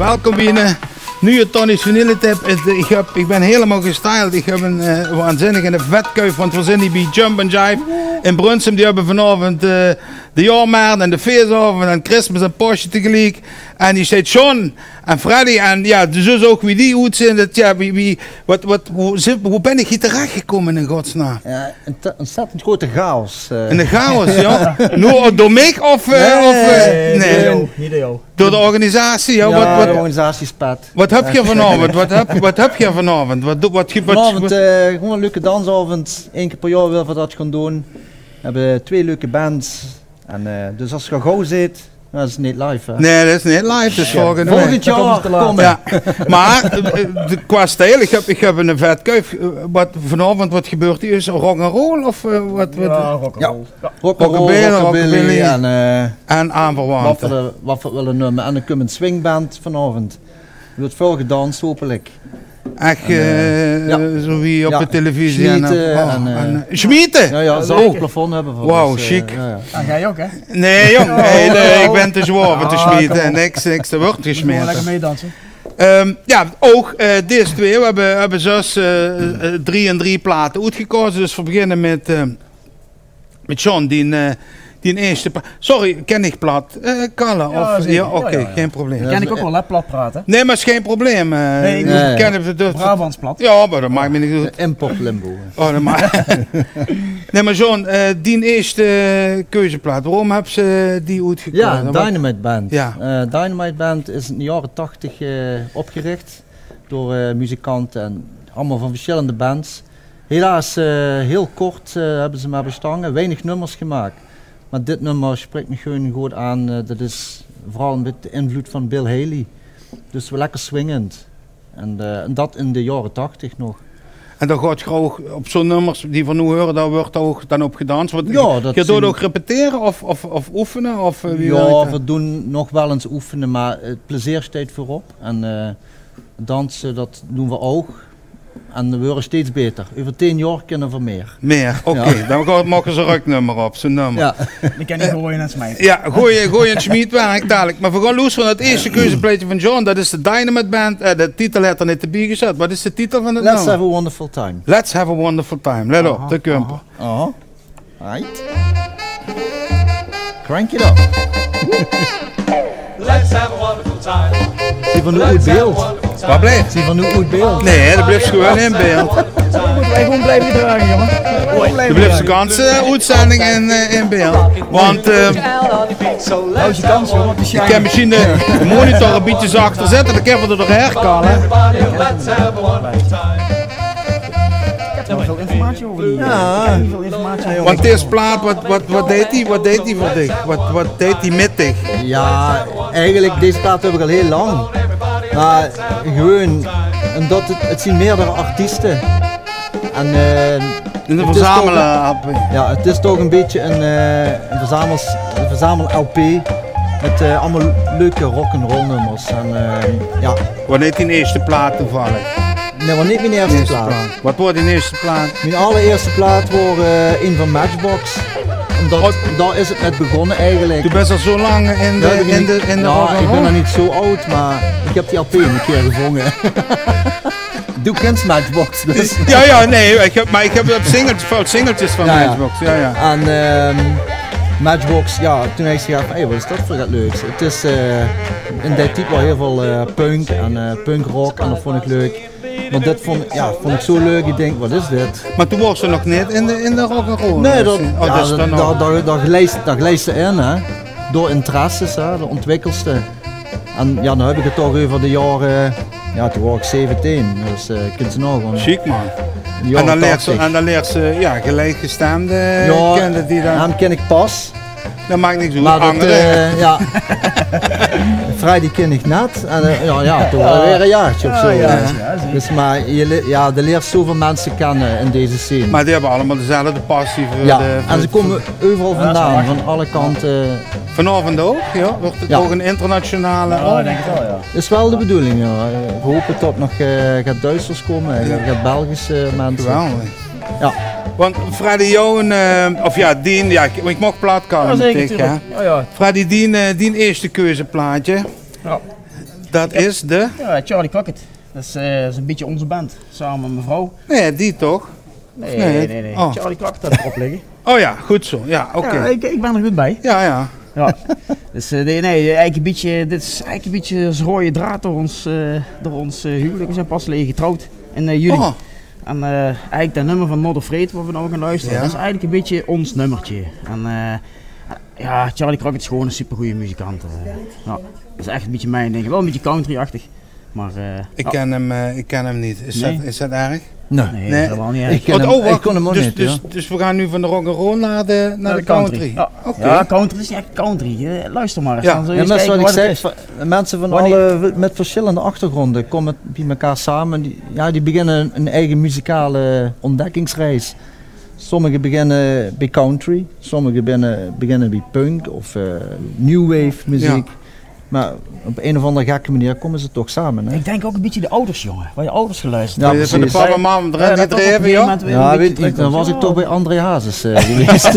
welkom binnen. Nu je Tony's vanilletip. Ik ben helemaal gestyled. Ik heb een waanzinnige vetkuif, want we zijn hier bij Jump and Jive in Brunsum. Die hebben vanavond de jaarmarkt en de feestavond en Christmas en Porsche tegelijk. En die zegt John en Freddy en ja, dus ook wie die goed zijn. Dat, ja, hoe ben ik hier terecht gekomen in godsnaam? Ja, een ontzettend grote chaos. In de chaos, ja? Nou, door mij of... nee, niet door jou. Door de organisatie? Ja, de organisatie spat. Wat heb je vanavond? Wat heb je vanavond? Vanavond gewoon een leuke dansavond. Eén keer per jaar willen we dat gaan doen. We hebben 2 leuke bands. En, dus als je gauw zit, dat is niet live. Hè? Nee, dat is niet live. Dus volgend jaar komen. Ja. Maar qua stijl, ik heb een vet kuif. Wat gebeurt hier? Is rock'n'roll of wat? Ja, rock'n'roll. Rockabilly en aanverwanten. Wat we willen noemen. En dan komt een swingband vanavond. Er wordt veel gedanst, hopelijk. Echt, zo wie op de televisie. Schmieten? Ja, ze ook plafond hebben. Wauw, chic. En jij ook, hè? Nee, jong. Nee, ik ben te zwaar om te schmieten. Niks, er wordt gesmeten. Lekker meedansen. Ja, ook deze twee. We hebben zelfs 3 en 3 platen uitgekozen. Dus we beginnen met John, die eerste plaat. Sorry, ken ik plat? Kalle? Ja, oké, geen probleem. Ken ik ook wel, hè, plat praten. Nee, maar is geen probleem. Nee, ik ken het. Brabants plat. Ja, maar dat maakt me niet uit. Import limbo. Oh, dat maakt. Nee, maar John, die eerste keuzeplaat, waarom hebben ze die uitgekozen? Ja, Dynamite Band. Ja. Dynamite Band is in de jaren 80 opgericht door muzikanten en allemaal van verschillende bands. Helaas heel kort hebben ze maar bestaan, weinig nummers gemaakt. Maar dit nummer spreekt me gewoon goed aan. Dat is vooral met de invloed van Bill Haley. Dus wel lekker swingend. En dat in de jaren 80 nog. En dan gaat gewoon op zo'n nummers die van nu horen, daar wordt ook dan op gedanst. Ja, dat je doet ook repeteren of oefenen? Of, we doen nog wel eens oefenen, maar het plezier staat voorop. En dansen, dat doen we ook. En we worden steeds beter. Over 10 jaar kunnen we meer. Meer, oké. Dan maken ze een ruknummer op, zo'n nummer. Ja. Die kan je gooien en smijten. Ja, gooi en schmiedwerk dadelijk. Maar we gaan los van het eerste keuzeplaatje van John. Dat is de Dynamite Band. De titel heeft er niet erbij gezet. Wat is de titel van het nummer? Let's have a wonderful time. Let's have a wonderful time. Let op, de kumper. Right. Crank it up. Let's have a wonderful time. Zie van hoe goed beeld. Waar blijft? Zie van hoe goed beeld. Nee, dat blijft gewoon in beeld. Wij gewoon blijven dragen, jongen. Er blijft de ganse uitzending in beeld. Want Houd je kans, jongen. ik kan misschien de monitor een beetje zachter zetten. Dan kunnen we er doorheen kallen. Ik heb veel informatie over die. Ja. Veel informatie over. Want deze plaat, wat deed hij? Wat deed hij voor dich? Wat deed hij met dich? Ja, eigenlijk deze plaat heb ik al heel lang. Maar gewoon, omdat het zien meerdere artiesten. En Een verzamelen. ja, het is toch een beetje een verzamel LP met allemaal leuke rock'n'roll nummers. En ja. Wat deed die eerste plaat toevallig? Nee, maar niet mijn eerste plaat. Wat wordt die eerste plaat? Mijn allereerste plaat was een van Matchbox. Omdat daar is het net begonnen eigenlijk. Je bent al zo lang in de ja, ik ben nog niet zo oud, maar ik heb die LP een keer gezongen. Doe kent Matchbox dus. Ja, nee, ik heb singeltjes van Matchbox. Ja. En Matchbox, ja, toen heb ik gezegd, hey, wat is dat voor dat leuks? Het is in die tijd wel heel veel punk en punkrock en dat vond ik leuk. Maar dit vond ik zo leuk, ik denk, wat is dit? Maar toen was ze nog niet in de rock'n'roll? Nee, dat glijst ze in, hè. Door interesses, hè, de ontwikkelste. En ja, dan heb ik het toch over de jaren, ja, toen was ik 17, dus kunt ze nog gewoon. Chic man. En dan leert ze ja, gelijkgestemde kennen die dan. Hem ken ik pas. Dat maakt niks uit. Maar ja. Friday ken ik net. En toen weer een jaartje of zo. Dus maar je leert zoveel mensen kennen in deze scene. Maar die hebben allemaal dezelfde passie voor en ze komen overal vandaan, van alle kanten. Vanavond ook? Ja? Wordt het ook een internationale? Ja, ik denk het wel, ja. Dat is wel de bedoeling, ja. We hopen dat nog gaat Duitsers komen, gaat Belgische mensen. Geweldig. Ja. Want Freddy Johan, of ja, Dien, ja, ik mocht plaatkallen Ja, zeker, tegen. ja. Freddy Dien eerste keuzeplaatje. Ja. Dat is de... Ja, Charlie Crockett. Dat is een beetje onze band, samen met mijn vrouw. Nee, die toch? Nee. Oh. Charlie Crockett had erop liggen. Oh ja, goed zo. Ja, oké. Ja, ik ben er goed bij. Ja. Ja. Dus eigenlijk een beetje, dit is eigenlijk een beetje als rode draad door ons huwelijk. We zijn pas geleden getrouwd in juli. Oh, En eigenlijk dat nummer van Not Afraid wat we nou gaan luisteren, Ja. dat is eigenlijk een beetje ons nummertje. En ja, Charlie Crockett is gewoon een supergoeie muzikant. Ja, dat is echt een beetje mijn ding. Wel een beetje country-achtig. Maar ik ken hem niet. Is dat erg? Nee. nee, Nee. helemaal niet erg. Ik wacht, kon hem ook niet, ja. dus we gaan nu van de rock'n'roll naar de country. Ja. Oké. Ja, country is niet echt country. Luister maar eens. Ja. Dan zul je Ja, eens dat is kijken wat ik wat zeg. het is. Mensen van met verschillende achtergronden komen bij elkaar samen. Die beginnen een eigen muzikale ontdekkingsreis. Sommigen beginnen bij country, sommigen beginnen bij punk of new wave muziek. Ja. Maar op een of andere gekke manier komen ze toch samen. Hè? Ik denk ook een beetje de ouders, jongen. Waar je ouders geluisterd Ja, Van de precies. papa en mama erin dat toch op een gedreven, gegeven joh? moment weer Ja, een weet beetje ik, dan was ik toch bij André Hazes geweest.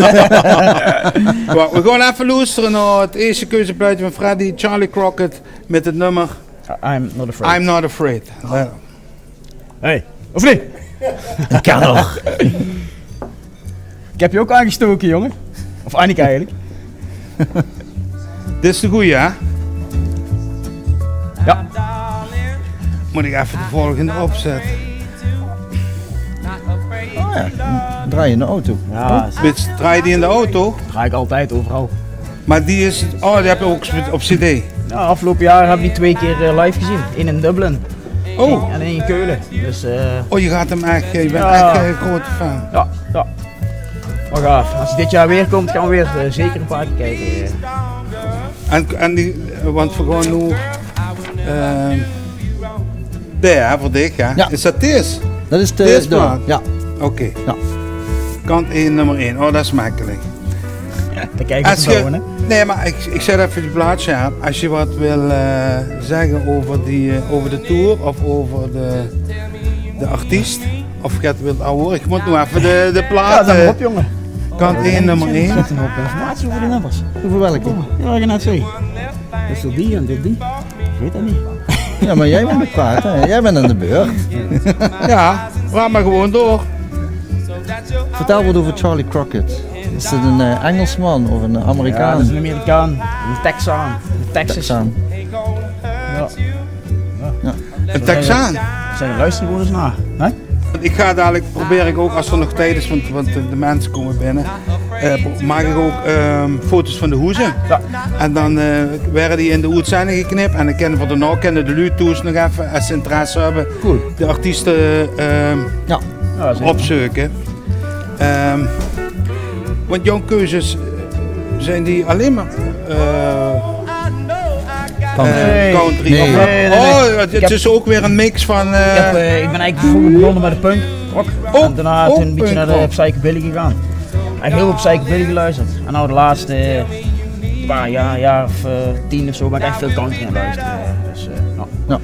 Wacht, we gaan even luisteren naar het eerste keuzeplaatje van Freddy, Charlie Crockett, met het nummer I'm Not Afraid. I'm Not Afraid. Ja. Hey, of niet? Ik kan nog. Ik heb je ook aangestoken, jongen. Of Annika eigenlijk. Dit is de goeie, hè? Ja. Moet ik even de volgende opzetten. Oh ja, draai je in de auto. Ja, Draai je die in de auto? ga ik altijd overal. Maar die is, die heb je ook op cd. Ja, afgelopen jaar heb ik die 2 keer live gezien. Eén in Dublin. Oh, En één in Keulen. Dus je gaat hem echt, je bent Ja. echt een grote fan. ja. Maar gaaf. Als hij dit jaar weer komt, gaan we weer zeker een paar keer kijken. En die, want we gaan nu, daar voor dich, hè? Ja. Is dat deze? Dat is Deze plaat? ja. Oké. Ja. Kant 1, nummer 1. Oh, dat is makkelijk. Dan kijken Als we je, zo, hè. nee, maar ik zet even die plaatje aan. Als je wat wil zeggen over de tour of over de artiest, of je het wilt horen, ik moet nu even de Ja, plaat. dan maar op, jongen. Kant 1, nummer 1. Zet hem op informatie over die nummers. Hoeveel welke? Ja, ik net zei. Is er die en dit die? Ik weet dat niet. Ja, maar jij bent de praat, hè? Jij bent aan de beurt. Ja, praat maar gewoon door. Vertel wat over Charlie Crockett. Is het een Engelsman of een Ja, Amerikaan? dat is een Amerikaan. Een Texaan. Een Texas. Texaan. Ja. Een Texaan. Zeg, luister gewoon eens naar. Hè? Ik ga dadelijk, probeer ik ook als er nog tijd is, want de mensen komen binnen, maak ik ook foto's van de hoezen. Ja. En dan werden die in de uitzending geknipt en dan kennen we de kennen de Luto's nog even, als ze interesse hebben, Cool. de artiesten Ja. Ja, zeker. opzoeken. Want jouw keuzes zijn die alleen maar Nee. country? Nee. Of- Nee, nee, nee. Oh, het is ook weer een mix van... Ik ben eigenlijk vroeger begonnen met de punk rock. Oh, En daarna oh, toen een beetje naar de punk rock. psychobilly gegaan. Echt heel veel psychobilly geluisterd. En nou de laatste jaar of 10 of zo ben ik echt veel country aan het luisteren. Dus, nou.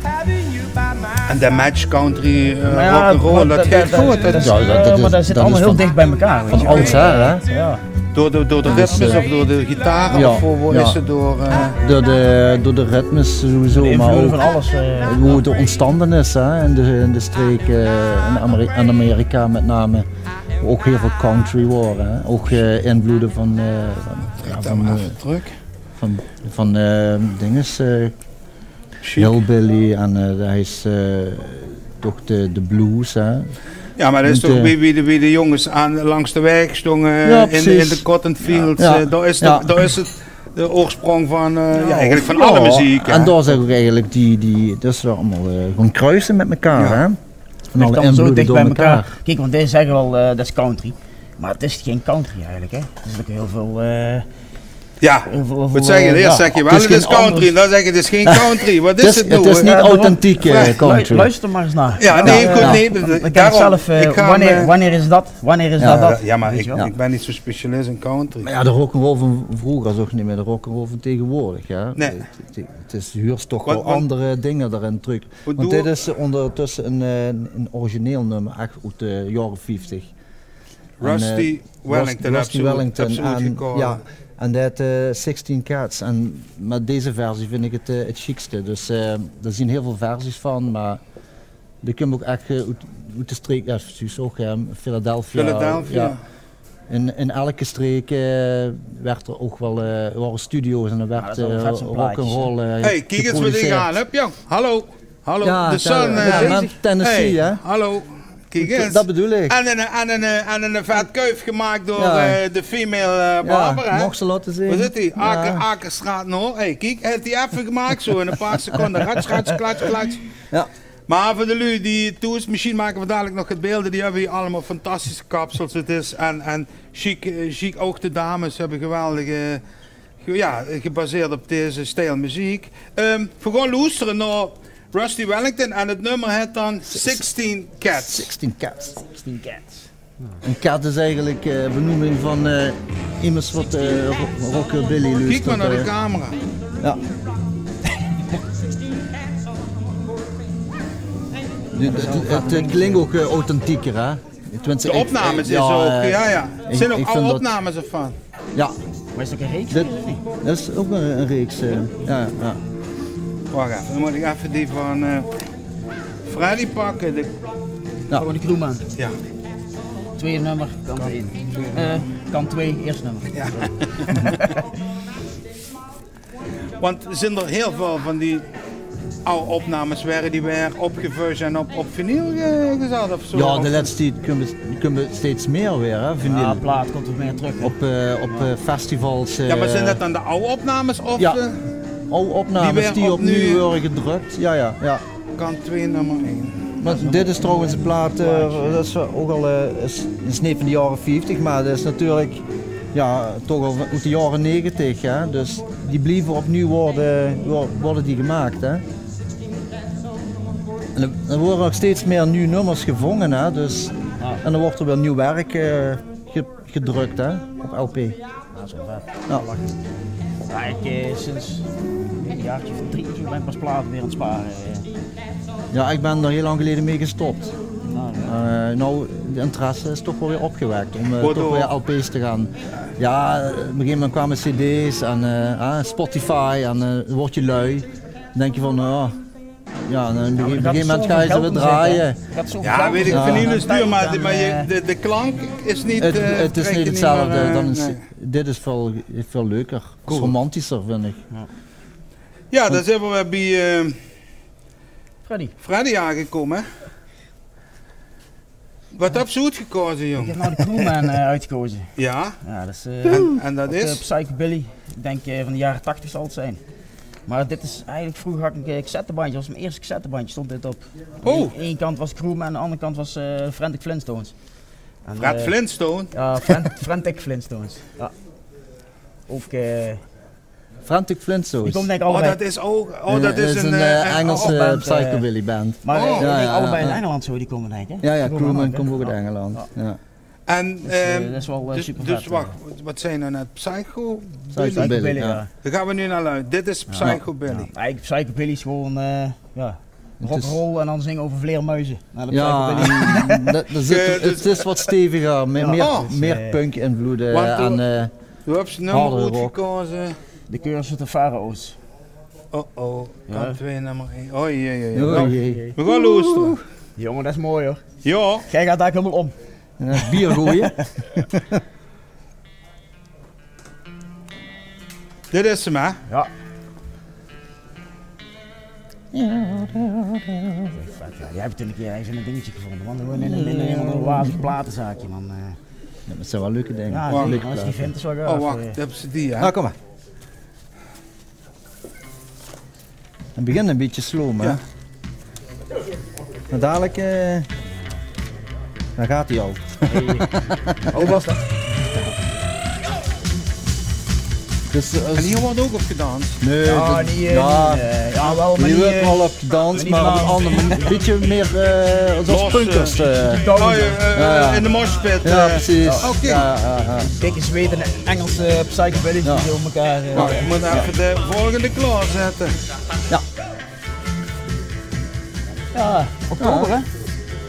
En de match country, Maar ja, rock'n'roll, dat gaat goed. maar dat zit dat allemaal is heel van- dicht bij elkaar. Van oudsher, hè? Ja. Door de ritmes of door de gitaar? Ja, Of waar ja. is het door... Door de ritmes sowieso, De maar invloeden ook van alles. hoe het ontstaan is hè, in de streek in Amerika met name. Ook heel veel country waren, hè. Ook invloeden van dinges, Hillbilly en hij is toch de blues. Hè. Ja, maar dat is Met, toch wie de jongens langs de weg stonden Ja, in precies. de cotton fields. Ja. Daar is Ja. het de oorsprong van, eigenlijk van alle muziek. hè. En daar zeg ik eigenlijk, dat is wel allemaal gewoon kruisen met elkaar. Ja. Hè. Van Ligt alle allemaal zo invloeden dicht door bij elkaar. elkaar. Kijk, want deze zeggen wel dat is country. Maar het is geen country eigenlijk, hè. Er is ook heel veel... Ja, wat zeg je? Eerst zeg je wel, het is het is geen country. anders. Dan zeg je, het is geen country. Wat is het nu? Het is niet daarom- authentiek country. Luister maar eens naar. Ja, nee, goed, nee. Dan kan ik Daarom, zelf, ik ga wanneer is dat? Wanneer is Ja, dat? Ja, maar Weet je wel. ik ben niet zo specialist in country. Maar ja, de rock'n'roll van vroeger is ook niet meer de rock'n'roll van tegenwoordig. Ja. Nee. Het is huurt toch wel Want- andere dingen daarin terug. Hoe Want doe- dit is ondertussen een origineel nummer, echt uit de jaren 50. Rusty En, Wellington, Rusty Wellington. absoluut En, gekomen. ja, En dat 16 Cats. En met deze versie vind ik het chicste. Dus er zijn heel veel versies van, maar die kunnen ook echt uit de streek, ja, zoals ook Philadelphia. Ja. In elke streek werd er ook wel waren studio's en er werd rock'n'roll hey, kijk eens wat ik aan heb, jong. Hallo. Ja, de Sun. Tennessee, hè? Hallo. Kijk eens. Dat bedoel ik. En een vet kuif gemaakt door de female barber, hè? Mocht ze laten zien. Waar zit die? Akerstraat Noord. Hey, kijk, heeft hij even gemaakt zo in een paar seconden. Rats, klats. Ja. Maar voor de lui die toes, misschien maken we dadelijk nog het beelden. Die hebben hier allemaal fantastische kapsels. Het is en chic ook de dames hebben geweldige, gebaseerd op deze stijl muziek. We gaan luisteren naar Rusty Wellington en het nummer heet dan 16 Cats. 16 Cats. 16 Cats. Een cat is eigenlijk benoeming van immers wat rockabilly luistert. Kijk maar naar de camera. Ja. Het klinkt ook authentieker, hè? De opnames is ook, ja. Er zijn ook oude opnames ervan. Ja. Maar is dat ook een reeks? Dat is ook een reeks, ja. Wacht even, dan moet ik even die van Freddy pakken. Gewoon de crewman. Ja. Tweede nummer, kant 1. Kant 2, eerste nummer. Ja. Want er zijn er heel veel van die oude opnames werden die weer opgevuurd en op vinyl gezet of zo? Ja, de laatste tijd kunnen steeds meer weer, hè, vinyl. Ja, plaat komt er meer terug. Op festivals. Ja, maar zijn dat dan de oude opnames of? Ja, oude opnames die opnieuw worden gedrukt. Ja. Kant 2 nummer 1. Maar dit is trouwens een plaat, dat is ook al is niet van de jaren 50, maar dat is natuurlijk toch al uit de jaren 90. Hè? Dus die blijven opnieuw worden die gemaakt. Hè? En er worden nog steeds meer nieuwe nummers gevonden. Hè? Dus, en dan wordt er weer nieuw werk gedrukt, hè? Op LP. Ja, zo vet. Ja. Ja, ik sinds een jaartje of 3 ben ik pas platen weer aan het sparen. Ja, ik ben er heel lang geleden mee gestopt. Nou, de interesse is toch wel weer opgewekt om toch weer LP's te gaan. Ja, op een gegeven moment kwamen cd's en Spotify en dan word je lui. Dan denk je van, op een gegeven moment ga je ze weer draaien. Ja, weet ik, vinyl is duur, maar de klank is niet... Het is niet hetzelfde. Dit is veel leuker, cool. Romantischer vind ik. Ja, daar zijn we bij Freddy aangekomen, hè? Wat heb je uitgekozen, jong? Ik heb nou de Crewman uitgekozen. Ja? Ja, dat is, en dat is? Psychobilly. Ik denk van de jaren 80 zal het zijn. Maar dit is eigenlijk, vroeger had ik een cassettebandje, dat was mijn eerste cassettebandje, stond dit op. Aan de ene kant was Crewman, aan de andere kant was Frantic Flintstones. Fred Flintstone? Ja, Frantic Flintstones. Ja. Ook... Frantic Flintstones. Die komt denk ik allebei. Dat is ook... dat is een Engelse psychobilly band. Maar allebei in Engeland zo, die komen denk ik. Ja, Crewman komt ook uit Engeland. Ja. En, dat is wel super dus wacht, wat zijn nou net? Psychobilly, ja. Daar gaan we nu naar luisteren. Dit is Psychobilly. Ja. Eigenlijk Psychobilly is gewoon rock'n'roll en dan zingen over vleermuizen. Het is wat steviger, meer punk invloeden. Hoe heb je nummer uitgekozen? De Curse of the Pharaohs. Kant 2 nummer 1. Oh jee. We gaan luisteren. Jongen, dat is mooi hoor. Ja. Jij gaat daar helemaal om. Bier gooien. Dit is hem, hè? Ja. Jij hebt een keer even een dingetje gevonden, man. Gewoon in een wazig platenzaakje, man. Ja, dat zijn wel leuke dingen. Ja, als je die vindt, is wel gaaf. Oh, wacht, dat hebben ze die, hè? Nou, kom maar. Het begint een beetje slow, maar. Ja. Maar dadelijk, dan gaat hij al. Hoe was dat? Dus, en hier wordt ook op gedanst? Nee, wel, maar hier wordt wel op gedanst, maar op een andere manier. Een beetje meer zoals punkers. In de moshpit. Ja, precies. Oké. Kijk eens weten, Engelse psychobillies die zo elkaar... Ik moet even de volgende klaarzetten. Ja, oktober hè?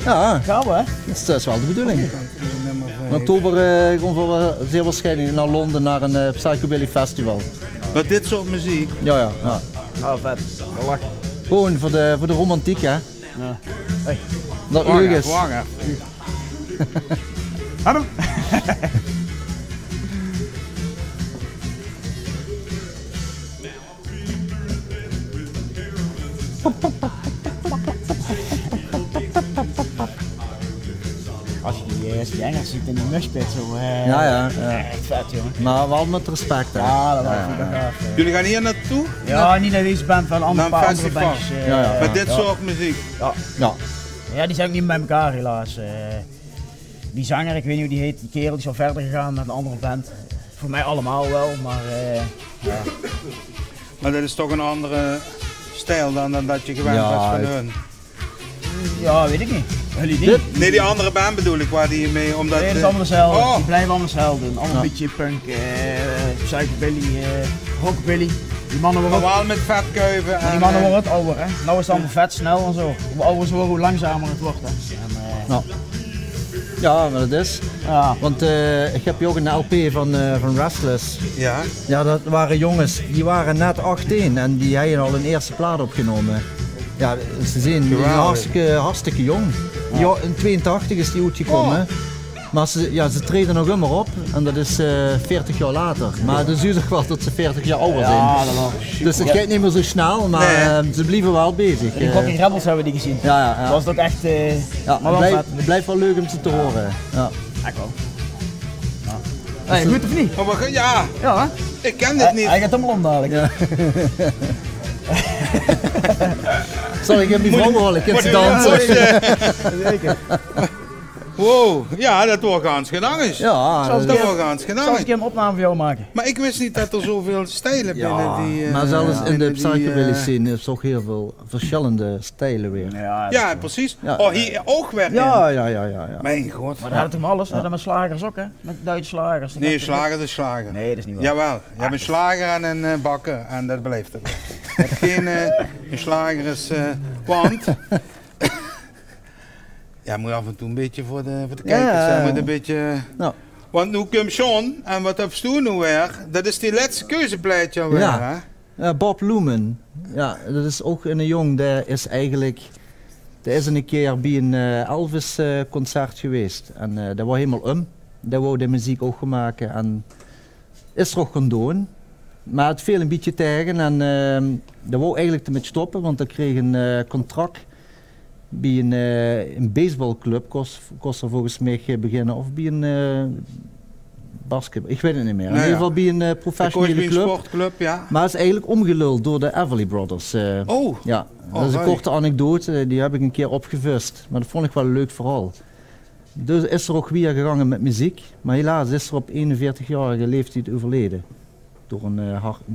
Ja, Gaan we, hè? dat is wel de bedoeling. Nummer In 5. oktober gaan we zeer waarschijnlijk naar Londen naar een Psychobilly Festival. Met dit soort muziek. Ja. Ah, vet. Wel lachen. Gewoon voor de romantiek, hè. Ja. Hey. Dat leuk is. Wacht even. Hallo. Als je die Engels ziet in die muspit zo, Ja. echt vet, jongen. Maar wel met respect, hè. Ja, dat was wel gaaf. Jullie gaan hier naartoe? Ja, niet naar deze band, wel een Naar een paar andere festival. bandjes. Ja. Met dit soort muziek. Ja. Ja, die zijn ook niet bij elkaar helaas. Die zanger, ik weet niet hoe die heet, die kerel die is al verder gegaan met een andere band. Voor mij allemaal wel, maar ja. Maar dat is toch een andere stijl dan dat je gewend Ja, was van het- hun. Ja, weet ik niet. Jullie niet? Nee, die andere band bedoel ik, waar die mee, omdat... Nee, dat is allemaal hetzelfde. Oh. Die blijven allemaal hetzelfde doen. Allemaal Ja. een beetje punk, psychobilly, rockabilly. Die mannen worden Maar ook, wel met vetkuiven maar en... die mannen worden ook ouder, hè. Nou is het allemaal vet snel en zo. Hoe ouder ze worden, hoe langzamer het wordt, hè. En, Ja, maar dat is. ja. Want ik heb hier ook een LP van Restless. Ja, Ja, dat waren jongens, die waren net 18 en die hebben al een eerste plaat opgenomen. Ja, ze zijn Geweldig. hartstikke jong. Ja, in 82 is die uitgekomen. Maar ze treden nog immer op en dat is 40 jaar later. Maar het is duurt wel tot ze 40 jaar ouder zijn. Ja, dat wel. Dus het gaat niet meer zo snel, maar ze blijven wel bezig. Die Rocky Rebels hebben we die gezien. Ja. Dat was ook echt, Ja, maar wel vet. het blijft wel leuk om ze te horen. Ja. Ik wel. Hey, goed of niet? maar ja, Ja, hè? ik ken dit niet. Hij gaat helemaal om dadelijk. Zal ik hem die vrouw horen? Ik heb ze Moet je dansen. Zeker. Wow, ja, dat wordt gans gedangers. Ja, Zoals Dat Ja. wordt gans Zal ik gedangers. een keer een opname voor jou maken? Maar ik wist niet dat er zoveel stijlen binnen die... maar zelfs in de binnen die, psychobilly scene is ook heel veel verschillende stijlen weer. Ja, precies. Ja. Oh, hier ook weer in. Ja. Mijn god. Maar dat hadden toch alles? We hadden met slagers ook, hè? Met Duitse slagers. Nee, slager is slager. Nee, dat is niet waar. Jawel, je hebt een slager en een bakker en dat blijft het. Je hebt geen een slager is, want... Ja, moet af en toe een beetje voor de kijkers zijn, moet een beetje... Nou. Want nu komt John, en wat heb je nu weer? Dat is die laatste keuzepleitje alweer, Ja. hè? Bob Lumen, ja, dat is ook een jong, die is eigenlijk, die is een keer bij een Elvis concert geweest en dat was helemaal die wou de muziek ook gaan maken en is er ook gaan doen. Maar het viel een beetje tegen en dat wou eigenlijk ermee stoppen, want hij kreeg een contract bij een baseballclub, kost er volgens mij beginnen, of bij een basketbal, ik weet het niet meer. Nou in ieder ja. geval bij een Ik professionele bij een club. sportclub, ja. Maar het is eigenlijk omgeluld door de Everly Brothers. Oh, Ja, dat is een right. korte anekdote, die heb ik een keer opgevist. Maar dat vond ik wel een leuk verhaal. Dus is er ook weer gegangen met muziek. Maar helaas is er op 41-jarige leeftijd overleden. Door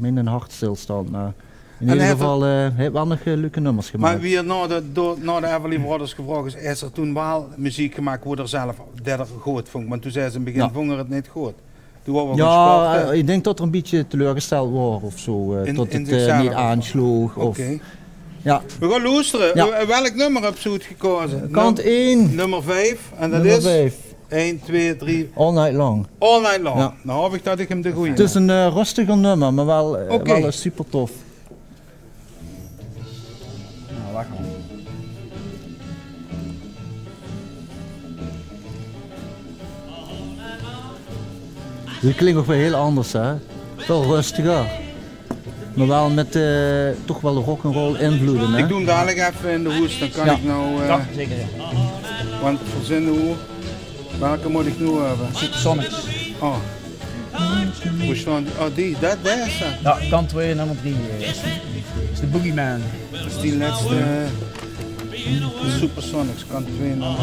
een hartstilstand. Maar in En ieder heeft geval hij heeft wel nog leuke nummers gemaakt. maar wie er na de Everly Brothers gevraagd is er toen wel muziek gemaakt waar er zelf dat er goed vond. Want toen zei ze in het begin, Ja. vonden het niet goed. Toen wou we Ja, gaan sporten. ik denk dat er een beetje teleurgesteld was of zo. Tot in het zichzelf. niet aansloeg. Oké. Of, ja. We gaan luisteren. Ja. Welk nummer heb je gekozen? Kant 1, Nummer 5. En dat nummer is 5. 1, 2, 3, All Night Long. All Night Long. Ja. Nou hoop ik dat ik hem de goeie Het is een rustiger nummer, maar wel, Oké. wel super tof. Nou, wacht maar. Dit klinkt ook weer heel anders, hè? Veel rustiger. Maar wel met toch wel de rock'n'roll invloeden, hè? Ik doe hem dadelijk even in de hoes, dan kan Ja. ik nou... Ja, zeker. Ja. Want verzinnen hoe... Welke moet ik nu hebben? Supersonics. Oh. Hoe staan die? Oh, die. Dat is dat. Ja, kant 2 en nummer 3. Dat is de Boogeyman. Dat is die laatste... Supersonics, kant 2 en nummer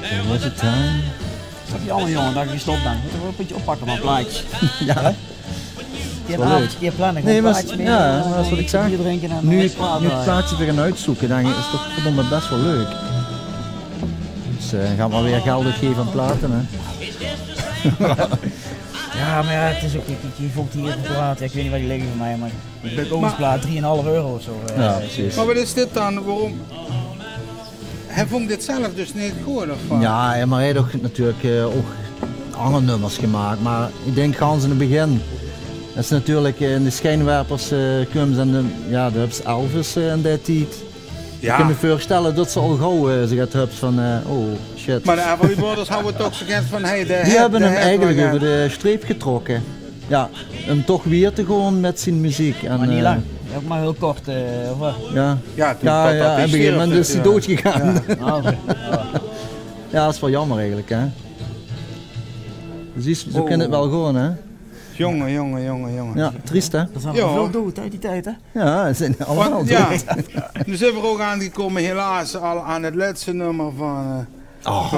3. Was it time? Snap je allemaal jongen dat je gestopt bent? Moet je wel een beetje oppakken van plaatjes. Ja. Je wel hebt leuk. een keer plannen, Nee, gewoon maar plaatjes mee. ja, dat is wat ik zeg. Bier drinken en Nu een ik plaat het draaien. plaatje weer gaan uitzoeken, denk ik, is het toch verdomme best wel leuk. Dus gaan we weer geld uitgeven aan platen, hè? Ja, maar ja, het is ook, je volgt hier op plaat, ik weet niet waar die liggen van mij, maar de Owensplaat, €3,5 of zo. Ja, precies. Maar wat is dit dan? Waarom? Hij vond dit zelf dus niet goed, of wat? Ja, maar hij heeft ook natuurlijk ook andere nummers gemaakt, maar ik denk gans in het begin. Dat is natuurlijk in de schijnwerpers komen en ja, de Hubs Elvis in die tijd. Ik kan me voorstellen dat ze al gauw zich het Hubs van oh shit. Maar de Everly Brothers houden het ook zo gekend van hey, die hebben hem eigenlijk over de streep getrokken. Ja, hem toch weer te gaan met zijn muziek. En, maar niet lang, ook maar heel kort. Ja, ja, ja, en op een gegeven moment is hij dood gegaan. Ja. Ja, dat is wel jammer eigenlijk, hè. Dus zo kan het wel gewoon, hè. Jongen. Ja, triest, hè. Er zijn wel veel dood uit die tijd, hè. Ja, ze zijn allemaal dood. Ja. Nu zijn we ook aangekomen helaas al aan het laatste nummer van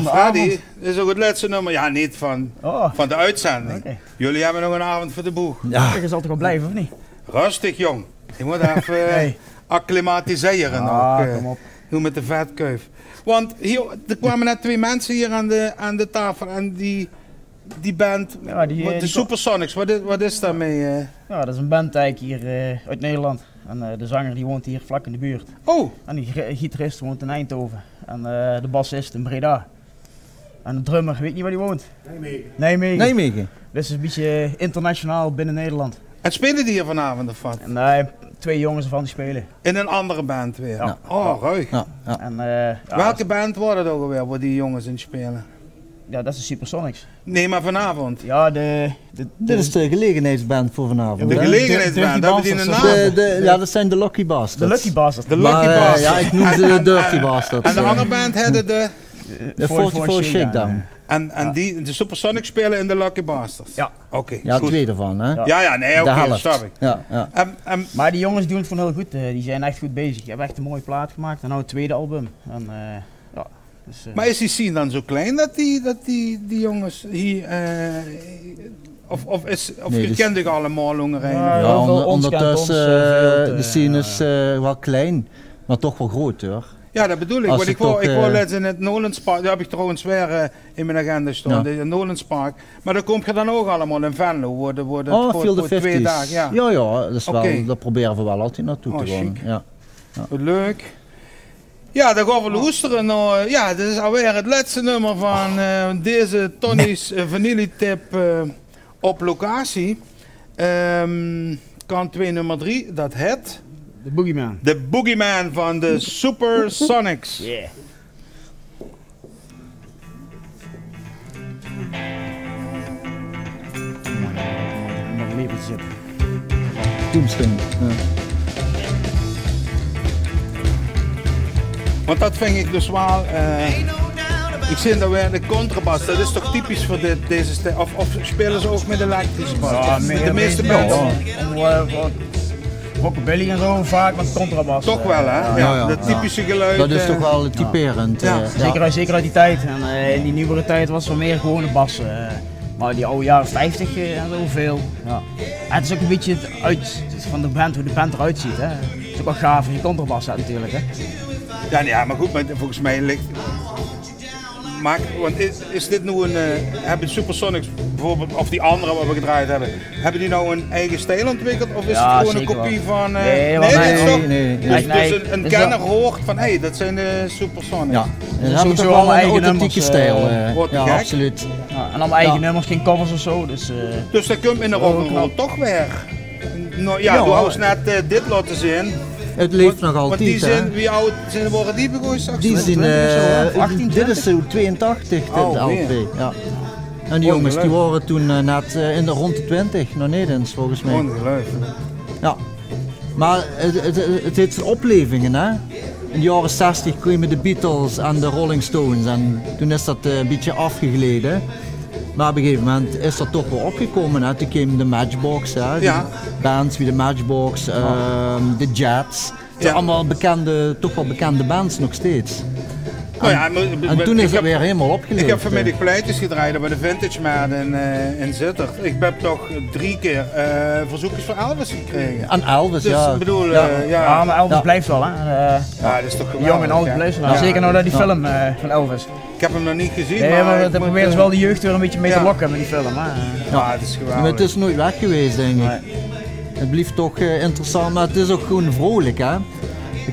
Freddy. Dat is ook het laatste nummer, ja niet van de uitzending. Okay. Jullie hebben nog een avond voor de boeg. Ja. Je zal toch wel blijven, of niet? Rustig, jong. Je moet even acclimatiseren. Kom op. Hoe met de vetkuif. Want hier, er kwamen net 2 mensen hier aan de tafel en die band, ja, de Supersonics, wat is daarmee? Ja, dat is een band eigenlijk hier uit Nederland. En de zanger die woont hier vlak in de buurt. Oh! En die gitarist woont in Eindhoven. En de bassist in Breda. En de drummer, weet niet waar die woont? Nijmegen. Dus het is een beetje internationaal binnen Nederland. En spelen die hier vanavond of wat? Nee, 2 jongens ervan die spelen. In een andere band weer? Ja. Oh, ruig. Ja. En, welke band wordt het ook alweer waar die jongens in spelen? Ja, dat is de Supersonics. Nee, maar vanavond? Ja, dit is de gelegenheidsband voor vanavond. De gelegenheidsband, hebben die een naam? Ja, dat zijn de Lucky Bastards. De Lucky Bastards. De Lucky Bastards. Ja, ik noem ze de Dirty Bastards. En de andere band hadden de 44 Shakedown. En de Supersonics spelen in de Lucky Bastards? Ja. Oké, ja, goed. 2 ervan, hè? Ja, nee, oké, sorry. Ja. Maar die jongens doen het gewoon heel goed. Die zijn echt goed bezig. Die hebben echt een mooie plaat gemaakt. En nou het tweede album. En, dus, maar is die scene dan zo klein dat die jongens hier... Of je kent zich allemaal Longerijn? Ja, ondertussen de scene is wel klein, maar toch wel groot, hoor. Ja, dat bedoel ik. Want ik wou laatst in het Nolens Park, daar heb ik trouwens weer in mijn agenda staan, de Nolens Park. Maar dan kom je dan ook allemaal in Venlo, voor 2 dagen. Ja, dat is wel, dat proberen we wel altijd naartoe te gaan. Ja. Leuk. Ja, dan gaan we luisteren naar, ja, dit is alweer het laatste nummer van deze Tony's vanillitip op locatie. Kant 2 nummer 3, dat het... De Boogeyman. De Boogeyman van de Supersonics. Yeah. Nog een leven zitten. Tombstone. Ja. Want dat vind ik dus wel... ik zie dat weer de contrabas, dat is toch typisch voor deze stijl? Of spelen ze ook met elektrische bas? Ja, de meeste bands. Rockabilly en zo, vaak met contrabas. Toch wel, hè? Ja, dat typische geluid. Dat is toch wel typerend. Zeker uit die tijd. En in die nieuwere tijd was er meer gewone bas. Maar die oude jaren 50 en zo veel. Ja. En het is ook een beetje van de band, hoe de band eruit ziet. Hè. Het is ook wel gaaf als je contrabas hebt natuurlijk. Hè. Ja, maar goed, maar volgens mij ligt... Want is dit nu hebben Supersonics bijvoorbeeld, of die andere wat we gedraaid hebben, hebben die nou een eigen stijl ontwikkeld of is het gewoon een kopie van... Nee. Dus een kenner hoort van, hé, dat zijn de Supersonics. Ja, en hebben toch wel een authentieke stijl. Ja, absoluut. Ja, en allemaal eigen nummers, geen covers of zo. Dus dat komt in de rock'n'roll toch weer. Nou, ja, doe eens net dit laten zien. Het leeft nog altijd. Want die zijn, wie oud worden die begonnen straks? Die zijn, dit is 82, dit LP. Ja. En die jongens die waren toen net in de rond de 20, nog Nederlands volgens mij. Ongelooflijk. Ja, maar het heeft oplevingen, hè. In de jaren 60 kwamen de Beatles en de Rolling Stones en toen is dat een beetje afgegleden. Maar op een gegeven moment is dat toch wel opgekomen. Hè. Toen kwamen de Matchbox, hè. Bands wie de Matchbox, de Jets. Het zijn allemaal toch wel bekende bands nog steeds. Nou ja, En toen is het weer helemaal opgeleefd. Ik heb vanmiddag pleitjes gedraaid bij de Vintage Man in Zittert. Ik heb toch 3 keer verzoekjes voor Elvis gekregen. Aan Elvis, Dus ja. ik bedoel, Ja, maar Elvis blijft wel, hè. ja, dat is toch geweldig. Jong en oud blijft wel. Ja. Zeker nou dat die film van Elvis. Ik heb hem nog niet gezien, Nee, maar ik daar moet, proberen ze wel de jeugd weer een beetje mee te ja. lokken met die film, hè. Ja, het is geweldig. Maar het is nooit weg geweest, denk ik. Nee. Het blijft toch interessant, maar het is ook gewoon vrolijk, hè.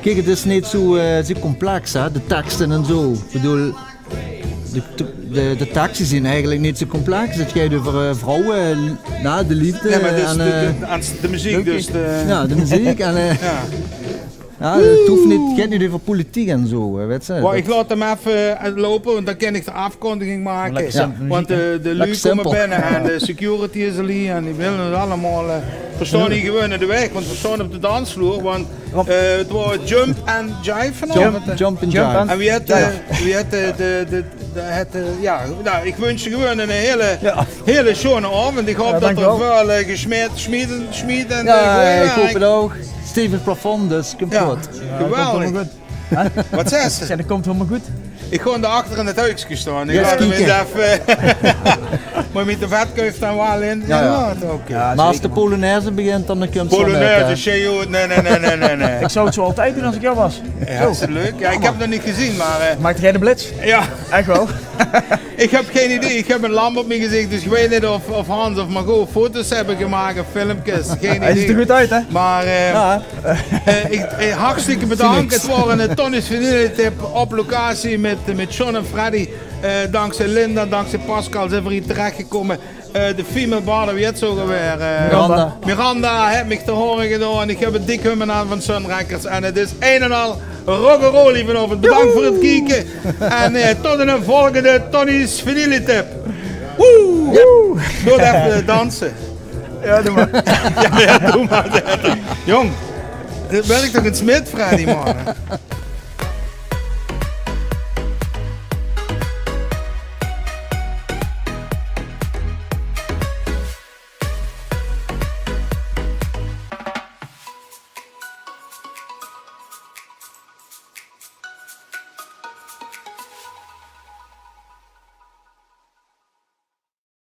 Kijk, het is niet zo complex, hè, de teksten en zo. Ik bedoel, de teksten zijn eigenlijk niet zo complex. Het gaat over vrouwen, de liefde Nee, maar dus en... de muziek dus. ja, de muziek en... Ja. Ja, het gaat niet over politiek en zo, weet je. Maar ik laat hem even uitlopen, want dan kan ik de afkondiging maken. Lekker simpel Want de lui komen simpel. binnen en de security is er hier en die willen het allemaal. We staan niet gewoon in de weg, want we staan op de dansvloer. Want het was jump en jive vanavond. Jump and Jump jive. and- En wie had ja, nou, ik wens je gewoon een hele schone avond. Ik hoop dat er dankjewel. veel gesmied en Ja, goeie ik hoop werk. het ook. Stevig plafond, dus komt Ja, goed. geweldig. Goed. Wat zei ze? Ja, dat komt helemaal goed. Ik ga daarachter in het huisje staan. Ik Yes, ga hem eens kieken. even... Maar met de vetkuif dan wel in. Ja. Oké. Ja, Maar als de zeker. Polonaise begint, dan komt het Polonaise, Cheo, nee. Ik zou het zo altijd doen als ik jou was. Ja, is het leuk? Ja, ik heb het nog niet gezien, maar... Maakte jij de blitz? ja, Echt wel. ik heb geen idee. Ik heb een lamp op mijn gezicht, dus ik weet niet of Hans of Margot foto's hebben gemaakt, filmpjes. Geen Hij ziet er idee. goed uit, hè? Maar Ja, hartstikke bedankt. Het was een Tonny's familietip op locatie met John en Freddy. Dankzij Linda, dankzij Pascal zijn we hier terechtgekomen. De female bar, wie het zo weer. Miranda heeft me te horen gedaan. Ik heb een dik hummen aan van Sun Records. En het is een en al rock'n'roll vanavond. Bedankt voor het kijken. En tot een volgende Tonny's familietip. Woe! Doe even dansen. Ja, doe maar. Ja, doe maar. Jong, ben ik toch een smid, Freddy, man?